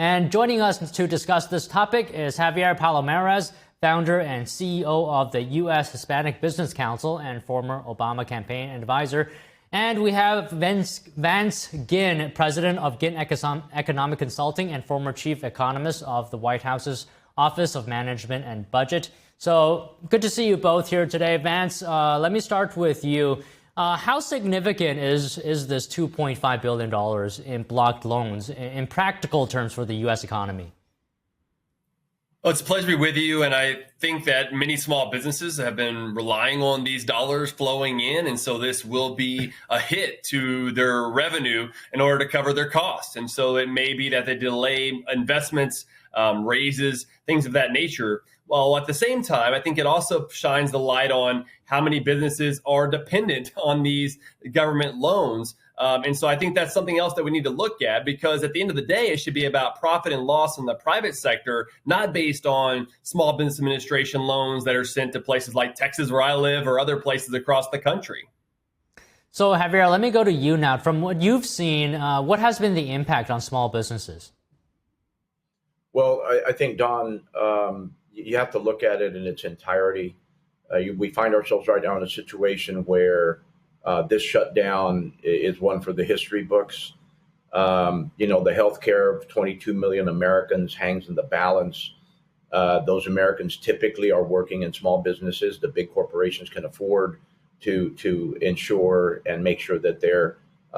And joining us to discuss this topic is Javier Palomarez, founder and CEO of the U.S. Hispanic Business Council and former Obama campaign advisor. And we have Vance Ginn, president of Ginn Economic Consulting and former chief economist of the White House's Office of Management and Budget. So good to see you both here today. Vance, let me start with you. How significant is this $2.5 billion in blocked loans in practical terms for the U.S. economy? Well, it's a pleasure to be with you. And I think that many small businesses have been relying on these dollars flowing in. And so this will be a hit to their revenue in order to cover their costs. And so it may be that they delay investments, raises, things of that nature. Well, at the same time, I think it also shines the light on how many businesses are dependent on these government loans. And so I think that's something else that we need to look at, because at the end of the day, it should be about profit and loss in the private sector, not based on Small Business Administration loans that are sent to places like Texas, where I live, or other places across the country. So, Javier, let me go to you now. From what you've seen, what has been the impact on small businesses? Well, I think, Don, you have to look at it in its entirety. We find ourselves right now in a situation where this shutdown is one for the history books. The healthcare of 22 million Americans hangs in the balance. Those Americans typically are working in small businesses. The big corporations can afford to ensure and make sure that their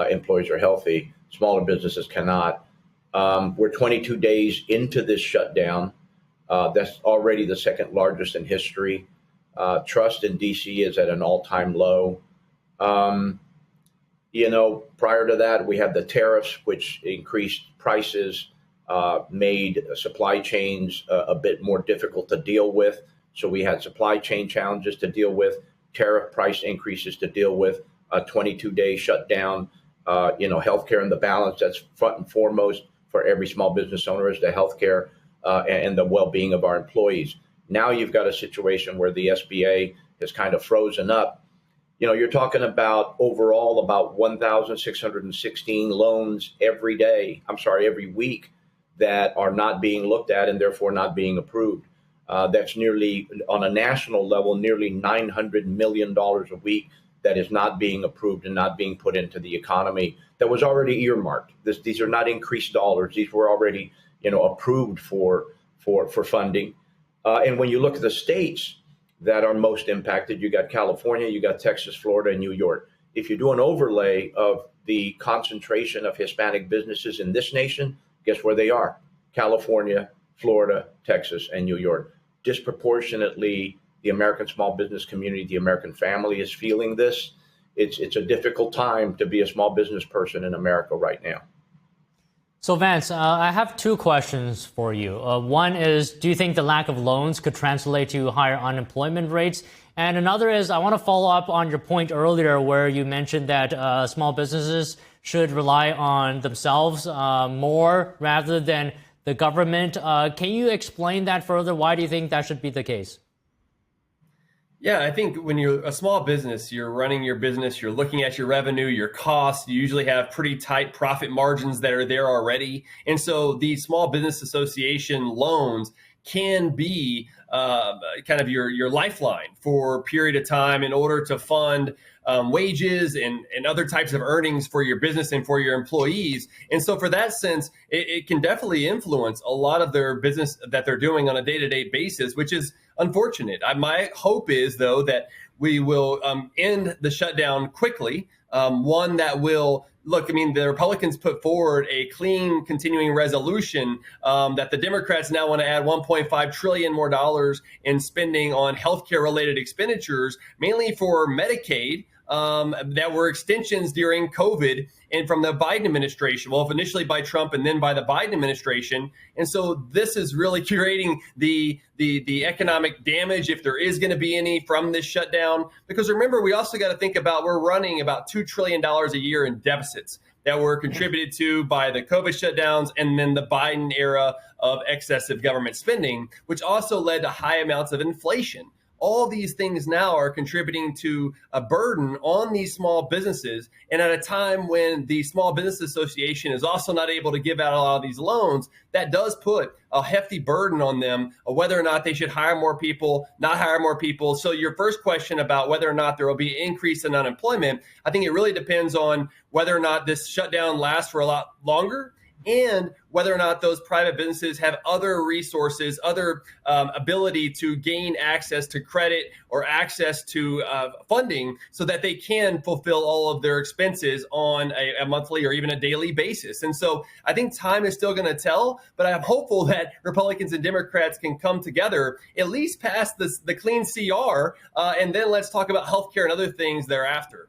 employees are healthy. Smaller businesses cannot. We're 22 days into this shutdown. That's already the second largest in history. Trust in DC is at an all-time low. Prior to that, we had the tariffs, which increased prices, made supply chains a bit more difficult to deal with. So we had supply chain challenges to deal with, tariff price increases to deal with, a 22-day shutdown. Healthcare in the balance, that's front and foremost for every small business owner, is the healthcare and the well-being of our employees. Now you've got a situation where the SBA has kind of frozen up. You're talking about overall about 1,616 loans every week that are not being looked at and therefore not being approved. That's nearly, on a national level, nearly $900 million a week that is not being approved and not being put into the economy that was already earmarked. These are not increased dollars. These were already, approved for funding. And when you look at the states that are most impacted, you got California, you got Texas, Florida, and New York. If you do an overlay of the concentration of Hispanic businesses in this nation, guess where they are? California, Florida, Texas, and New York. Disproportionately, the American small business community, the American family is feeling this. It's a difficult time to be a small business person in America right now. So, Vance, I have two questions for you. One is, do you think the lack of loans could translate to higher unemployment rates? And another is, I want to follow up on your point earlier where you mentioned that small businesses should rely on themselves more rather than the government. Can you explain that further? Why do you think that should be the case? Yeah, I think when you're a small business, you're running your business, you're looking at your revenue, your costs, you usually have pretty tight profit margins that are there already. And so the Small Business Association loans can be kind of your lifeline for a period of time in order to fund wages and other types of earnings for your business and for your employees. And so for that sense, it can definitely influence a lot of their business that they're doing on a day-to-day basis, which is unfortunate. My hope is, though, that we will end the shutdown quickly, one that will look, the Republicans put forward a clean continuing resolution that the Democrats now want to add $1.5 trillion more dollars in spending on healthcare related expenditures, mainly for Medicaid, that were extensions during COVID and from the Biden administration. Well, initially by Trump and then by the Biden administration. And so this is really creating the economic damage, if there is going to be any, from this shutdown. Because remember, we also got to think about, we're running about $2 trillion a year in deficits that were contributed to by the COVID shutdowns and then the Biden era of excessive government spending, which also led to high amounts of inflation. all these things now are contributing to a burden on these small businesses. And at a time when the Small Business Association is also not able to give out a lot of these loans, that does put a hefty burden on them of whether or not they should hire more people, not hire more people. So your first question about whether or not there will be an increase in unemployment, I think it really depends on whether or not this shutdown lasts for a lot longer, and whether or not those private businesses have other resources, other ability to gain access to credit or access to funding so that they can fulfill all of their expenses on a monthly or even a daily basis. And so I think time is still going to tell, but I'm hopeful that Republicans and Democrats can come together, at least pass the clean CR, and then let's talk about healthcare and other things thereafter.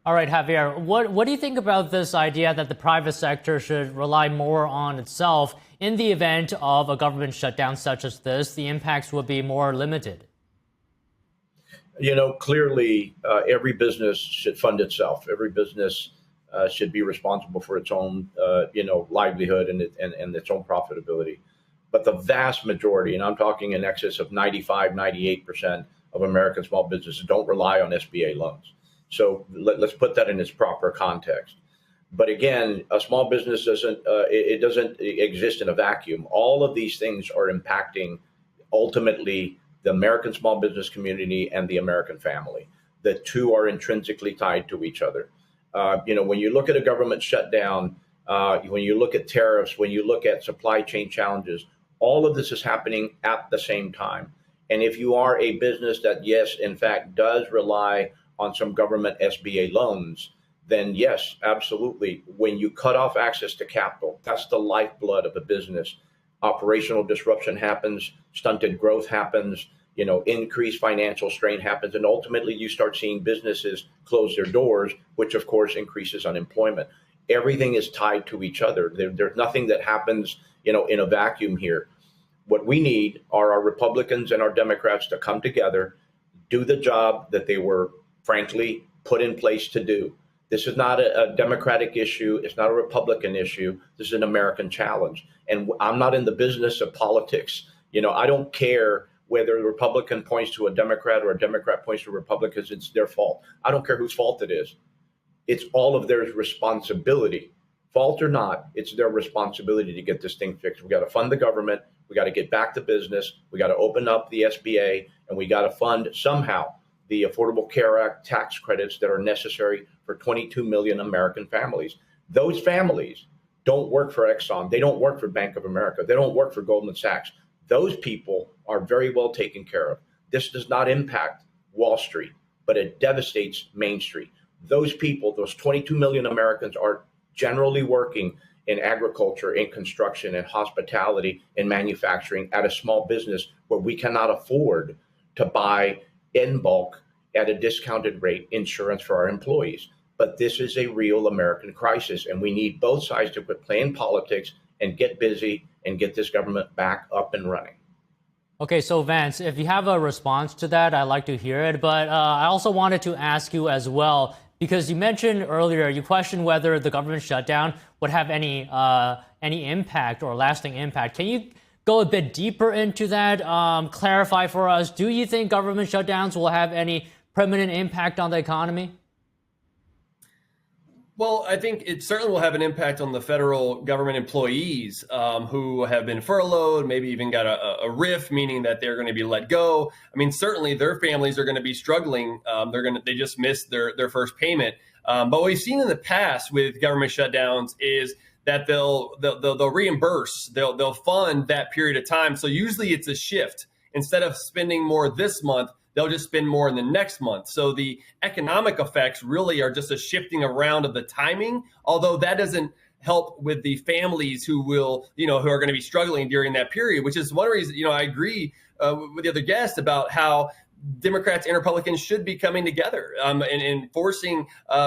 All right, Javier, what do you think about this idea that the private sector should rely more on itself in the event of a government shutdown such as this? The impacts would be more limited. Clearly, every business should fund itself. Every business should be responsible for its own, livelihood and its own profitability. But the vast majority, and I'm talking in excess of 95, 98% of American small businesses don't rely on SBA loans. So let's put that in its proper context. But again, a small business doesn't exist in a vacuum. All of these things are impacting ultimately the American small business community and the American family. The two are intrinsically tied to each other. When you look at a government shutdown, when you look at tariffs, when you look at supply chain challenges, all of this is happening at the same time. And if you are a business that, yes, in fact, does rely on some government SBA loans, then yes, absolutely. When you cut off access to capital, that's the lifeblood of a business. Operational disruption happens, stunted growth happens, increased financial strain happens, and ultimately you start seeing businesses close their doors, which of course increases unemployment. Everything is tied to each other. There's nothing that happens, in a vacuum here. What we need are our Republicans and our Democrats to come together, do the job that they were frankly put in place to do. This is not a Democratic issue. It's not a Republican issue. This is an American challenge. And I'm not in the business of politics. I don't care whether a Republican points to a Democrat or a Democrat points to a Republican. It's their fault. I don't care whose fault it is. It's all of their responsibility. Fault or not, it's their responsibility to get this thing fixed. We got to fund the government. We got to get back to business. We got to open up the SBA, and we got to fund somehow the Affordable Care Act tax credits that are necessary for 22 million American families. Those families don't work for Exxon. They don't work for Bank of America. They don't work for Goldman Sachs. Those people are very well taken care of. This does not impact Wall Street, but it devastates Main Street. Those people, those 22 million Americans, are generally working in agriculture, in construction, in hospitality, in manufacturing, at a small business where we cannot afford to buy in bulk at a discounted rate insurance for our employees. But this is a real American crisis, and we need both sides to quit playing politics and get busy and get this government back up and running. Okay, so Vance, if you have a response to that, I'd like to hear it. But I also wanted to ask you as well, because you mentioned earlier, you questioned whether the government shutdown would have any impact or lasting impact. Can you go a bit deeper into that? Clarify for us, do you think government shutdowns will have any permanent impact on the economy? Well, I think it certainly will have an impact on the federal government employees who have been furloughed, maybe even got a RIF, meaning that they're going to be let go. I mean, certainly their families are going to be struggling. They just missed their first payment. But what we've seen in the past with government shutdowns is that they'll reimburse, they'll fund that period of time. So usually it's a shift. Instead of spending more this month, they'll just spend more in the next month. So the economic effects really are just a shifting around of the timing, although that doesn't help with the families who are going to be struggling during that period, which is one reason, I agree with the other guest about how Democrats and Republicans should be coming together and enforcing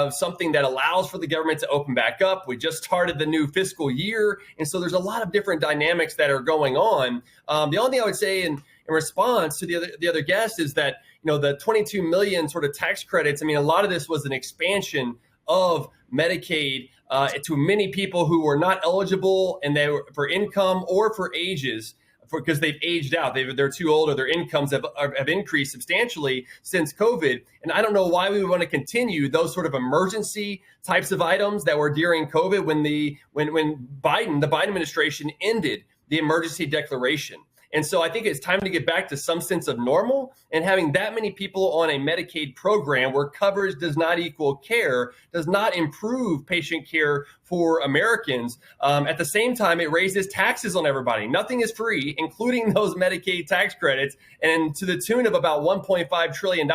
something that allows for the government to open back up. We just started the new fiscal year, and so there's a lot of different dynamics that are going on. The only thing I would say in response to the other guest is that the 22 million sort of tax credits. I mean, a lot of this was an expansion of Medicaid to many people who were not eligible, and they were for income or for ages. because they've aged out. They're too old, or their incomes have increased substantially since COVID. And I don't know why we would want to continue those sort of emergency types of items that were during COVID when the Biden administration ended the emergency declaration. And so I think it's time to get back to some sense of normal, and having that many people on a Medicaid program where coverage does not equal care does not improve patient care for Americans. At the same time, it raises taxes on everybody. Nothing is free, including those Medicaid tax credits, and to the tune of about $1.5 trillion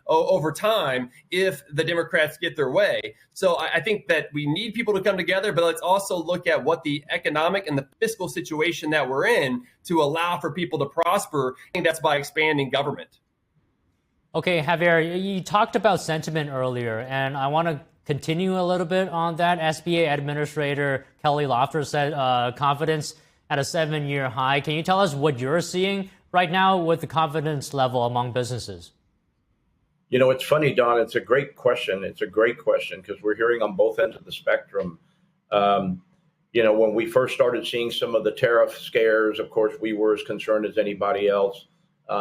over time if the Democrats get their way. So I think that we need people to come together, but let's also look at what the economic and the fiscal situation that we're in to allow for people to prosper. I think that's by expanding government. Okay, Javier, you talked about sentiment earlier, and I want to continue a little bit on that. SBA Administrator Kelly Loeffler said confidence at a 7-year high. Can you tell us what you're seeing right now with the confidence level among businesses? You know, it's funny, Don. It's a great question. It's a great question because we're hearing on both ends of the spectrum. You know, when we first started seeing some of the tariff scares, of course, we were as concerned as anybody else.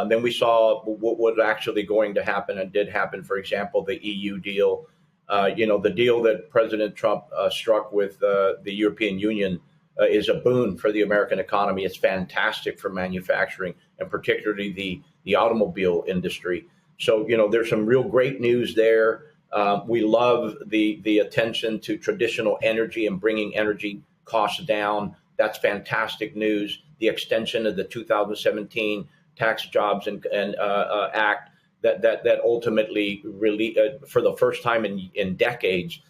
Then we saw what was actually going to happen and did happen. For example, the EU deal. You know, the deal that President Trump struck with the European Union is a boon for the American economy. It's fantastic for manufacturing, and particularly the automobile industry. So, you know, there's some real great news there. We love the attention to traditional energy and bringing energy costs down. That's fantastic news. The extension of the 2017 Tax Jobs and Act that ultimately really, for the first time in decades,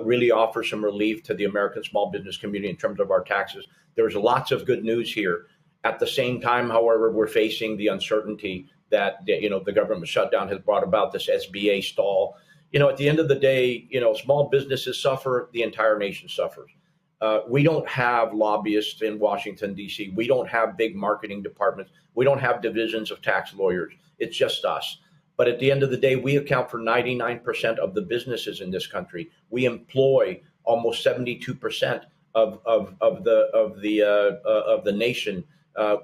really offers some relief to the American small business community in terms of our taxes. There's lots of good news here. At the same time, however, we're facing the uncertainty that you know the government shutdown has brought about, this SBA stall. You know, at the end of the day, you know, small businesses suffer, the entire nation suffers. We don't have lobbyists in Washington, D.C. We don't have big marketing departments. We don't have divisions of tax lawyers. It's just us. But at the end of the day, we account for 99% of the businesses in this country. We employ almost 72% of the nation.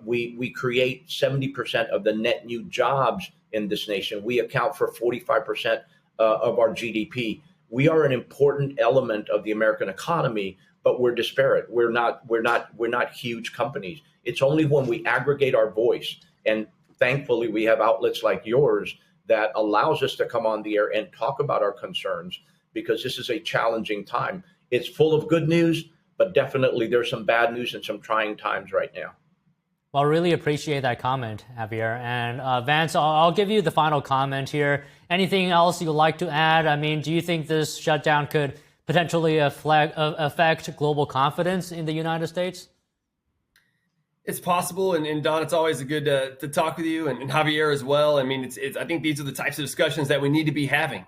We create 70% of the net new jobs in this nation. We account for 45% of our GDP. We are an important element of the American economy, but we're disparate. We're not huge companies. It's only when we aggregate our voice, and thankfully we have outlets like yours that allows us to come on the air and talk about our concerns, because this is a challenging time. It's full of good news, but definitely there's some bad news and some trying times right now. Well, really appreciate that comment, Javier. And Vance, I'll give you the final comment here. Anything else you'd like to add? I mean, do you think this shutdown could potentially affect global confidence in the United States? It's possible, and Don, it's always good to talk with you, and Javier as well. I mean, I think these are the types of discussions that we need to be having,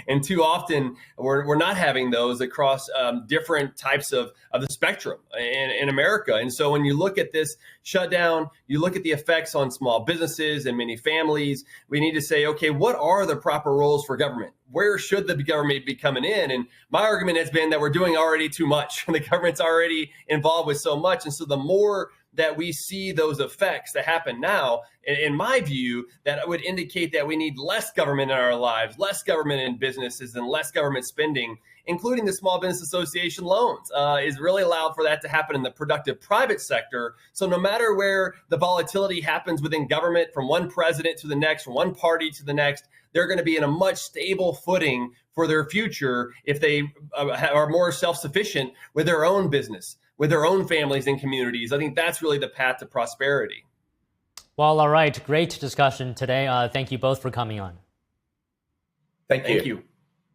and too often we're not having those across different types of the spectrum in America. And so when you look at this shutdown, you look at the effects on small businesses and many families, we need to say, okay, what are the proper roles for government? Where should the government be coming in? And my argument has been that we're doing already too much. The government's already involved with so much. And so the more that we see those effects that happen now, in my view, that would indicate that we need less government in our lives, less government in businesses, and less government spending, including the Small Business Association loans, is really allowed for that to happen in the productive private sector. So no matter where the volatility happens within government, from one president to the next, from one party to the next, they're going to be in a much stable footing for their future if they are more self-sufficient with their own business, with their own families and communities. I think that's really the path to prosperity. Well, all right. Great discussion today. Thank you both for coming on. Thank you.